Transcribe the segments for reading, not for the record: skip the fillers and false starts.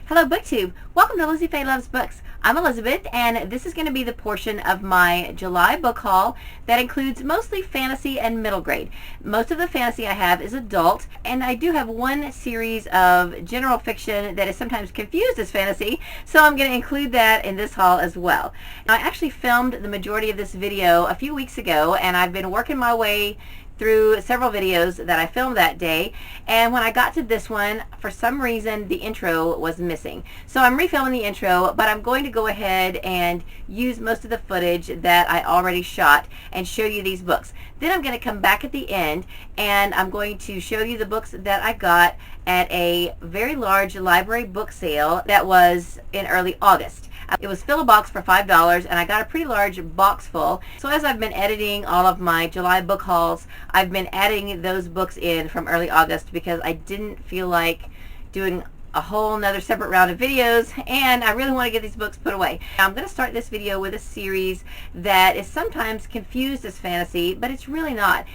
Hello BookTube! Welcome to Lizzie Faye Loves Books. I'm Elizabeth and this is going to be the portion of my July book haul that includes mostly fantasy and middle grade. Most of the fantasy I have is adult, and I do have one series of general fiction that is sometimes confused as fantasy, so I'm going to include that in this haul as well. Now, I actually filmed the majority of this video a few weeks ago, and I've been working my way through several videos that I filmed that day, and when I got to this one, for some reason the intro was missing. So I'm refilming the intro, but I'm going to go ahead and use most of the footage that I already shot and show you these books. Then I'm going to come back at the end and I'm going to show you the books that I got at a very large library book sale that was in early August. It was fill a box for $5, and I got a pretty large box full. So as I've been editing all of my July book hauls, I've been adding those books in from early August because I didn't feel like doing a whole nother separate round of videos, and I really want to get these books put away. I'm going to start this video with a series that is sometimes confused as fantasy, but it's really not.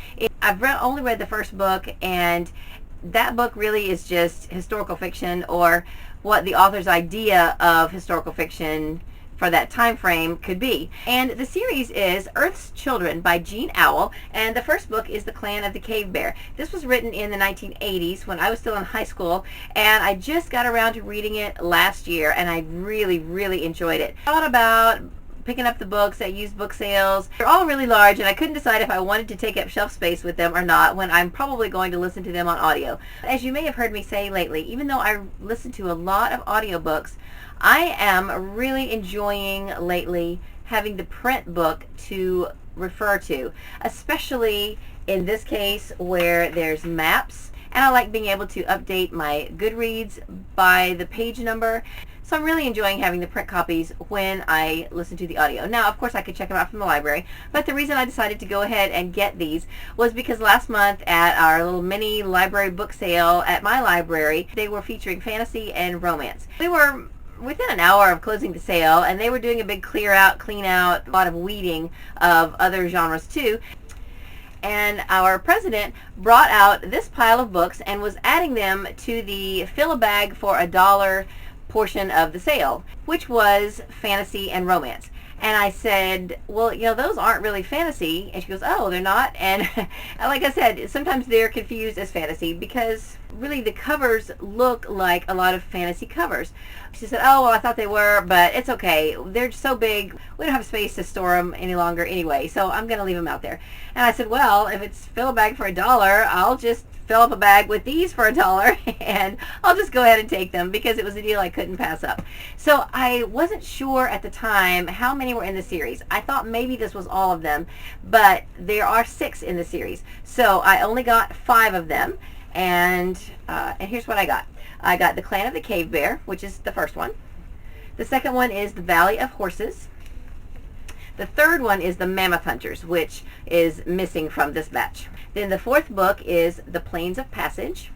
I've only read the first book, and that book really is just historical fiction, or what the author's idea of historical fiction for that time frame could be. And the series is Earth's Children by Jean Auel, and the first book is The Clan of the Cave Bear. This was written in the 1980s when I was still in high school, and I just got around to reading it last year, and I really enjoyed it. I thought about picking up the books at used book sales. They're all really large, and I couldn't decide if I wanted to take up shelf space with them or not when I'm probably going to listen to them on audio. As you may have heard me say lately, even though I listen to a lot of audiobooks, I am really enjoying lately having the print book to refer to, especially in this case where there's maps, and I like being able to update my Goodreads by the page number. So I'm really enjoying having the print copies when I listen to the audio. Now, of course, I could check them out from the library, but the reason I decided to go ahead and get these was because last month at our little mini library book sale at my library, they were featuring fantasy and romance. We were within an hour of closing the sale, and they were doing a big clear out, clean out, a lot of weeding of other genres too. And our president brought out this pile of books and was adding them to the fill a bag for $1 portion of the sale, which was fantasy and romance. And I said, well, you know, those aren't really fantasy. And she goes, oh, they're not? And like I said, sometimes they're confused as fantasy because really the covers look like a lot of fantasy covers. She said, oh, well, I thought they were, but it's okay. They're so big, we don't have space to store them any longer anyway, so I'm going to leave them out there. And I said, well, if it's fill a bag for $1, I'll just fill up a bag with these for $1 and I'll just go ahead and take them because it was a deal I couldn't pass up. So I wasn't sure at the time how many were in the series. I thought maybe this was all of them, but there are 6 in the series. So I only got 5 of them, and here's what I got. I got The Clan of the Cave Bear, which is the first one. The second one is The Valley of Horses. The third one is The Mammoth Hunters, which is missing from this batch. Then the fourth book is The Plains of Passage.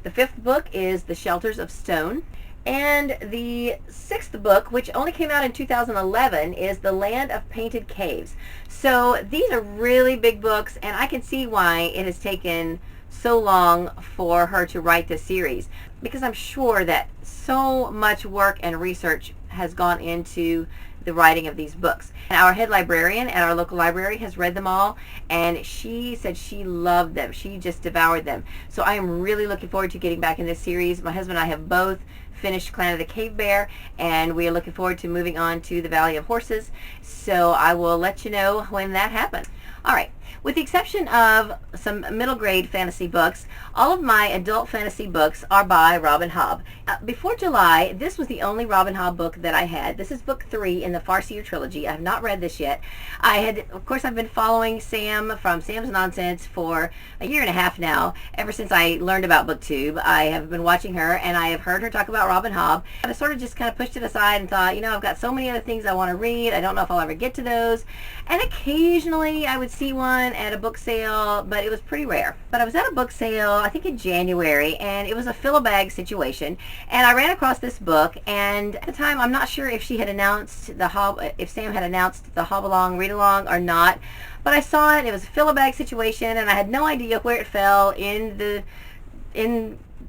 The fifth book is The Shelters of Stone. And the sixth book, which only came out in 2011, is The Land of Painted Caves. So these are really big books, and I can see why it has taken so long for her to write this series, because I'm sure that so much work and research has gone into the writing of these books. And our head librarian at our local library has read them all, and she said she loved them. She just devoured them. So I am really looking forward to getting back in this series. My husband and I have both finished Clan of the Cave Bear, and we are looking forward to moving on to The Valley of Horses. So I will let you know when that happens. All right. With the exception of some middle grade fantasy books, all of my adult fantasy books are by Robin Hobb. Before July, this was the only Robin Hobb book that I had. This is book 3 in the Farseer trilogy. I have not read this yet. Of course, I've been following Sam from Sam's Nonsense for a year and a half now. Ever since I learned about BookTube, I have been watching her, and I have heard her talk about Robin Hobb. I sort of just kind of pushed it aside and thought, you know, I've got so many other things I want to read. I don't know if I'll ever get to those. And occasionally I would see one at a book sale, but it was pretty rare. But I was at a book sale, I think in January, and it was a fill-a-bag situation, and I ran across this book, and at the time I'm not sure if she had announced if Sam had announced the Hobbalong read-along or not, but I saw it. It was a fill-a-bag situation, and I had no idea where it fell in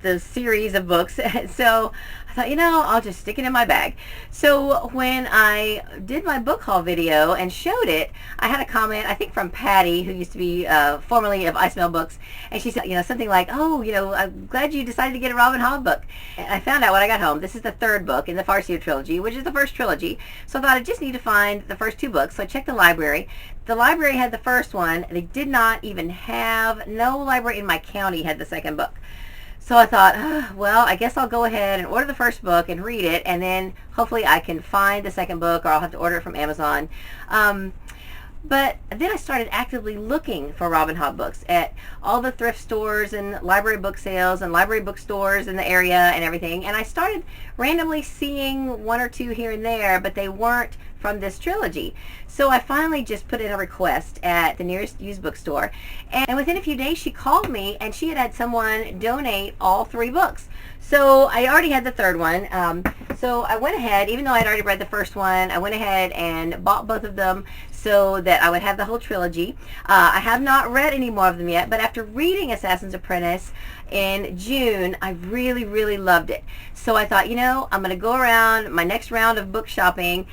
the series of books. So I thought, I'll just stick it in my bag. So when I did my book haul video and showed it, I had a comment, I think from Patty, who used to be formerly of I Smell Books, and she said, something like, oh, I'm glad you decided to get a Robin Hobb book. And I found out when I got home, this is the third book in the Farseer trilogy, which is the first trilogy. So I thought I just need to find the first two books. So I checked the library. The library had the first one. They did not even have, no library in my county had the second book. So I thought, well, I guess I'll go ahead and order the first book and read it, and then hopefully I can find the second book, or I'll have to order it from Amazon. But then I started actively looking for Robin Hobb books at all the thrift stores and library book sales and library bookstores in the area and everything. And I started randomly seeing one or two here and there, but they weren't from this trilogy. So I finally just put in a request at the nearest used bookstore. And within a few days, she called me, and she had someone donate all three books. So I already had the third one. So I went ahead, even though I'd already read the first one, I went ahead and bought both of them so that I would have the whole trilogy. I have not read any more of them yet, but after reading Assassin's Apprentice in June, I really, really loved it. So I thought, I'm going to go around my next round of book shopping,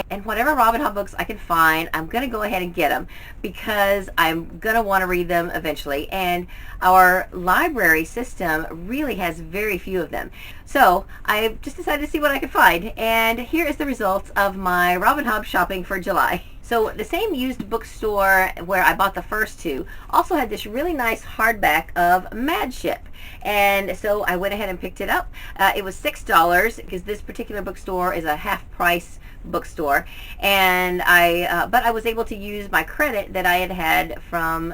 and whatever Robin Hobb books I can find, I'm going to go ahead and get them, because I'm going to want to read them eventually. And our library system really has very few of them. So I just decided to see what I could find, and here is the results of my Robin Hobb shopping for July. So the same used bookstore where I bought the first two also had this really nice hardback of Mad Ship. And so I went ahead and picked it up. It was $6 because this particular bookstore is a half price bookstore. And but I was able to use my credit that I had from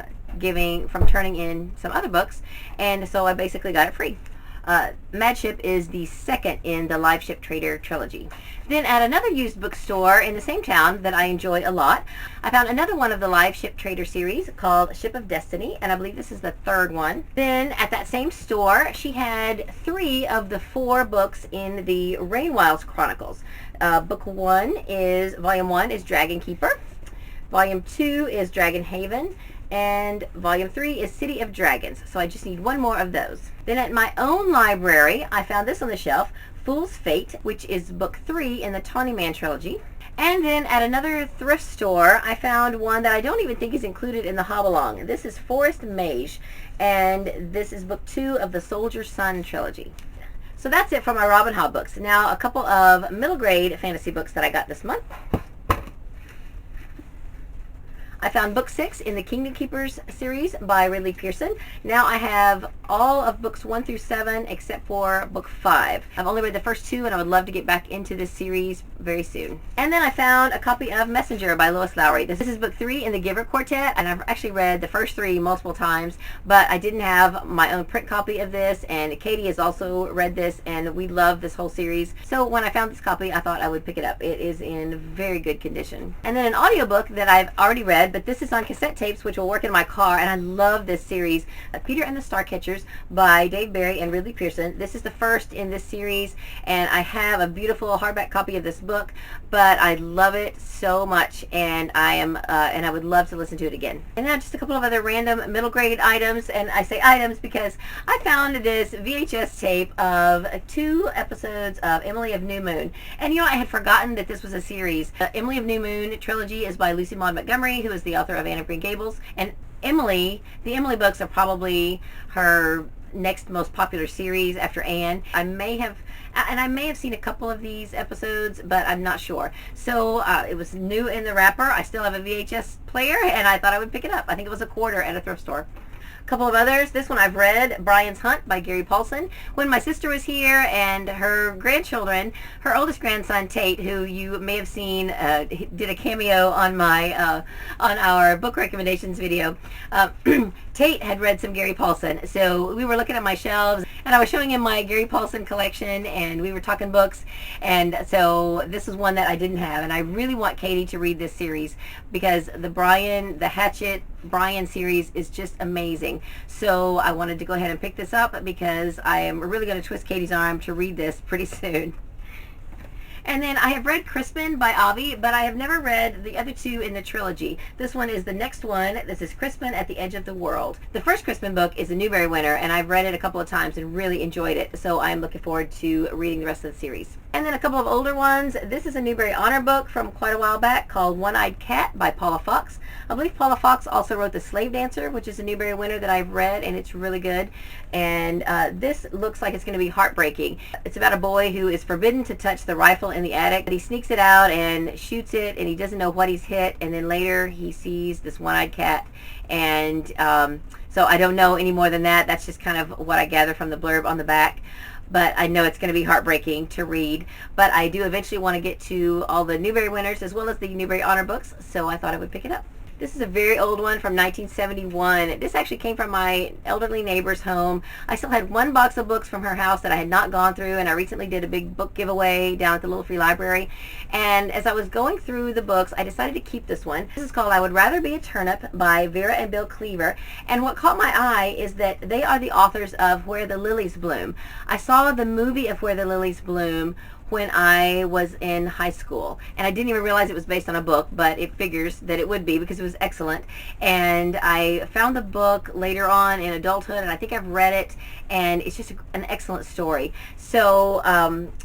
turning in some other books. And so I basically got it free. Mad Ship is the second in the Live Ship Trader trilogy. Then at another used bookstore in the same town that I enjoy a lot, I found another one of the Live Ship Trader series called Ship of Destiny, and I believe this is the third one. Then at that same store, she had 3 of the 4 books in the Rainwilds Chronicles. Volume 1 is Dragon Keeper, Volume 2 is Dragon Haven, and Volume 3 is City of Dragons. So I just need one more of those. Then at my own library, I found this on the shelf, Fool's Fate, which is book 3 in the Tawny Man trilogy. And then at another thrift store, I found one that I don't even think is included in the Hobbalong. This is Forest Mage, and this is book 2 of the Soldier's Son trilogy. So that's it for my Robin Hobb books. Now a couple of middle grade fantasy books that I got this month. I found book 6 in the Kingdom Keepers series by Ridley Pearson. Now I have all of books 1 through 7 except for book 5. I've only read the first 2, and I would love to get back into this series very soon. And then I found a copy of Messenger by Lois Lowry. This is book 3 in the Giver Quartet, and I've actually read the first 3 multiple times, but I didn't have my own print copy of this, and Katie has also read this, and we love this whole series. So when I found this copy, I thought I would pick it up. It is in very good condition. And then an audiobook that I've already read, but this is on cassette tapes, which will work in my car, and I love this series, Peter and the Starcatchers by Dave Barry and Ridley Pearson. This is the first in this series, and I have a beautiful hardback copy of this book, but I love it so much, and I would love to listen to it again. And now just a couple of other random middle grade items, and I say items because I found this VHS tape of 2 episodes of Emily of New Moon, and I had forgotten that this was a series. Emily of New Moon trilogy is by Lucy Maud Montgomery, who is the author of Anne of Green Gables, and the Emily books are probably her next most popular series after Anne. I may have seen a couple of these episodes, but I'm not sure. So it was new in the wrapper. I still have a VHS player, and I thought I would pick it up. I think it was $1 at a thrift store. Couple of others. This one I've read, Brian's Hunt by Gary Paulson. When my sister was here and her grandchildren, her oldest grandson Tate, who you may have seen, did a cameo on my on our book recommendations video. Tate had read some Gary Paulson, so we were looking at my shelves, and I was showing him my Gary Paulson collection, and we were talking books, and so this is one that I didn't have, and I really want Katie to read this series because the Hatchet Brian series is just amazing. So I wanted to go ahead and pick this up because I am really going to twist Katie's arm to read this pretty soon. And then I have read Crispin by Avi, but I have never read the other two in the trilogy. This one is the next one. This is Crispin at the Edge of the World. The first Crispin book is a Newbery winner, and I've read it a couple of times and really enjoyed it, so I'm looking forward to reading the rest of the series. And then a couple of older ones. This is a Newbery Honor book from quite a while back called One-Eyed Cat by Paula Fox. I believe Paula Fox also wrote The Slave Dancer, which is a Newbery winner that I've read, and it's really good. And this looks like it's going to be heartbreaking. It's about a boy who is forbidden to touch the rifle in the attic, but he sneaks it out and shoots it, and he doesn't know what he's hit, and then later he sees this one-eyed cat, and so I don't know any more than that. That's just kind of what I gather from the blurb on the back. But I know it's going to be heartbreaking to read. But I do eventually want to get to all the Newbery winners as well as the Newbery Honor books, so I thought I would pick it up. This is a very old one from 1971. This actually came from my elderly neighbor's home. I still had one box of books from her house that I had not gone through, and I recently did a big book giveaway down at the Little Free Library. And as I was going through the books, I decided to keep this one. This is called I Would Rather Be a Turnip by Vera and Bill Cleaver. And what caught my eye is that they are the authors of Where the Lilies Bloom. I saw the movie of Where the Lilies Bloom when I was in high school, and I didn't even realize it was based on a book, but it figures that it would be because it was excellent. And I found the book later on in adulthood, and I think I've read it, and it's just an excellent story. So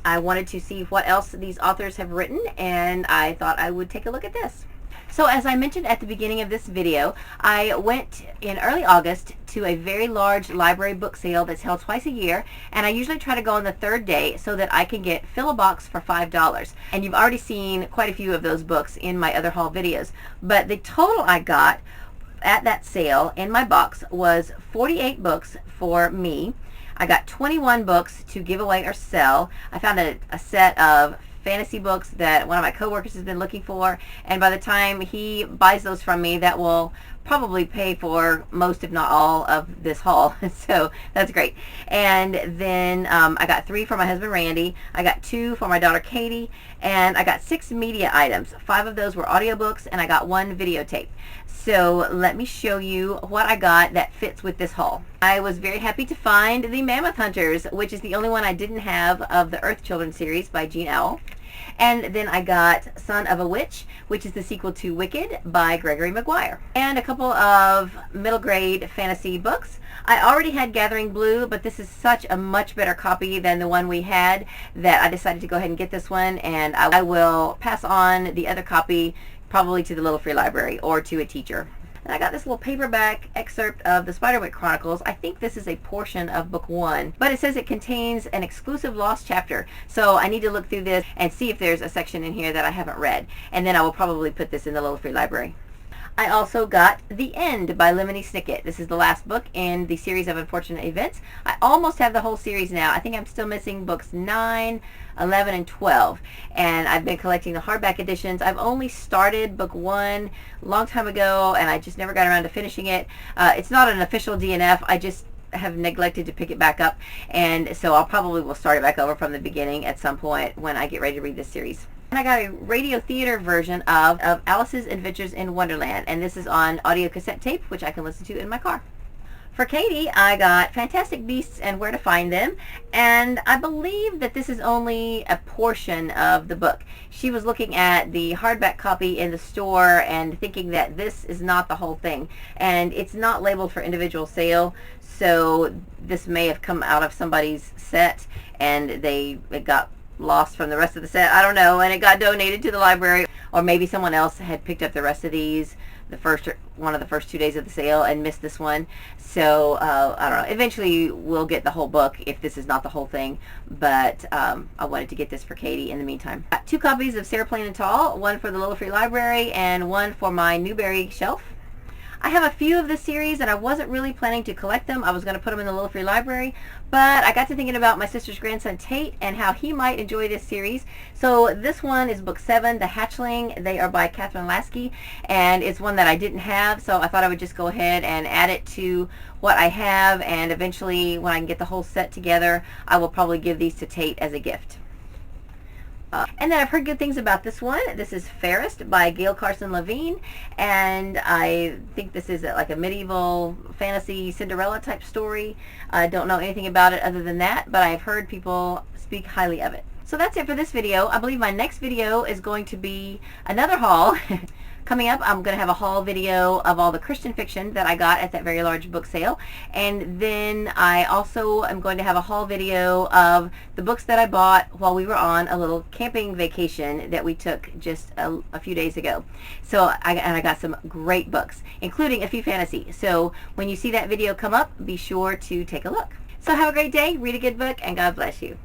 I wanted to see what else these authors have written, and I thought I would take a look at this. So as I mentioned at the beginning of this video, I went in early August to a very large library book sale that's held twice a year, and I usually try to go on the third day so that I can get Fill a Box for $5. And you've already seen quite a few of those books in my other haul videos. But the total I got at that sale in my box was 48 books for me. I got 21 books to give away or sell. I found a set of fantasy books that one of my coworkers has been looking for, and by the time he buys those from me, that will probably pay for most, if not all, of this haul. So that's great. And then I got 3 for my husband Randy, I got 2 for my daughter Katie, and I got 6 media items. 5 of those were audiobooks, and I got 1 videotape. So let me show you what I got that fits with this haul. I was very happy to find The Mammoth Hunters, which is the only one I didn't have of the Earth Children series by Jean Auel. And then I got Son of a Witch, which is the sequel to Wicked by Gregory Maguire. And a couple of middle grade fantasy books. I already had Gathering Blue, but this is such a much better copy than the one we had that I decided to go ahead and get this one, and I will pass on the other copy probably to the Little Free Library or to a teacher. And I got this little paperback excerpt of the Spiderwick Chronicles. I think this is a portion of book 1, but it says it contains an exclusive lost chapter. So I need to look through this and see if there's a section in here that I haven't read. And then I will probably put this in the Little Free Library. I also got The End by Lemony Snicket. This is the last book in the series of Unfortunate Events. I almost have the whole series now. I think I'm still missing books 9, 11, and 12. And I've been collecting the hardback editions. I've only started book 1 a long time ago, and I just never got around to finishing it. It's not an official DNF. I just have neglected to pick it back up, and so I'll probably will start it back over from the beginning at some point when I get ready to read this series. And I got a radio theater version of Alice's Adventures in Wonderland, and this is on audio cassette tape, which I can listen to in my car. For Katie, I got Fantastic Beasts and Where to Find Them, and I believe that this is only a portion of the book. She was looking at the hardback copy in the store and thinking that this is not the whole thing, and it's not labeled for individual sale, so this may have come out of somebody's set and it got lost from the rest of the set. I don't know, and it got donated to the library, or maybe someone else had picked up the rest of these one of the first 2 days of the sale and missed this one. So I don't know, eventually we'll get the whole book if this is not the whole thing, but I wanted to get this for Katie in the meantime. Got 2 copies of Sarah Plain and Tall, one for the Little Free Library and one for my Newbery shelf. I have a few of this series, and I wasn't really planning to collect them. I was going to put them in the Little Free Library, but I got to thinking about my sister's grandson Tate and how he might enjoy this series. So this one is book 7, The Hatchling. They are by Catherine Lasky, and it's one that I didn't have, so I thought I would just go ahead and add it to what I have, and eventually when I can get the whole set together, I will probably give these to Tate as a gift. And then I've heard good things about this one. This is Fairest by Gail Carson Levine, and I think this is like a medieval fantasy Cinderella type story. I don't know anything about it other than that, but I've heard people speak highly of it. So that's it for this video. I believe my next video is going to be another haul. Coming up, I'm going to have a haul video of all the Christian fiction that I got at that very large book sale. And then I also am going to have a haul video of the books that I bought while we were on a little camping vacation that we took just a few days ago. So I got some great books, including a few fantasy. So when you see that video come up, be sure to take a look. So have a great day, read a good book, and God bless you.